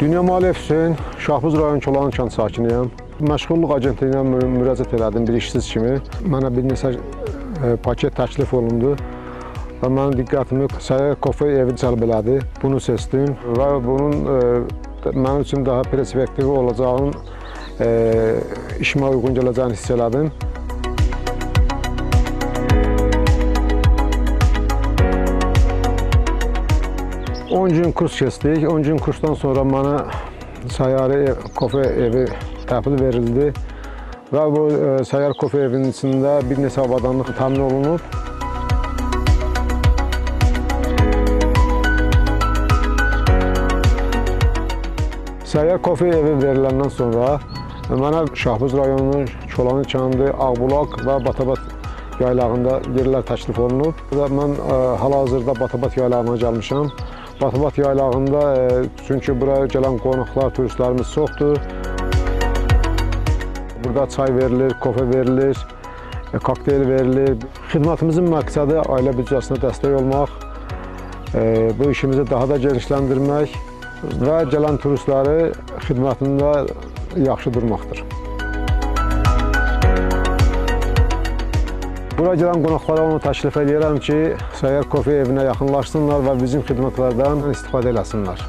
Dünya Maliyev Hüseyn, Şahbuz rayon Çolan kənd sakiniyəm. Məşğulluq agentliyinə müraciət elədim bir işsiz kimi. Mənə bir neçə paket təklif olundu və mənim diqqətimi Səyyar Kofe evi cəlb elədi. Bunu seçdim və bunun mənim üçün daha perspektivi olacağını, işimə uyğun gələcəyini hiss elədim. 10 gün kurs keçdik. 10 gün kursdan sonra mənə Səyyar Kofe evi təhvil verildi və bu Səyyar Kofe evinin içində bir neçə avadanlıq təmin olunub. Səyyar Kofe evi veriləndən sonra mənə Şahbuz rayonu, Çolanı kəndi, Ağbulaq və Batabat yaylağında yerlər təklif olunub. Mən hal-hazırda Batabat yaylağına gəlmişəm. Batabat yaylağında, çünki buraya gələn qonaqlar, turistlərimiz çoxdur. Burada çay verilir, kofe verilir, kokteyl verilir. Xidmətimizin məqsədi ailə büdcəsinə dəstək olmaq, bu işimizi daha da genişləndirmək və gələn turistləri xidmətində yaxşı durmaqdır. Buraya gələn qonaqlara onu təklif edirəm ki, Səyyar Kofe evinə yaxınlaşsınlar və bizim xidmətlərdən istifadə eləsinlər.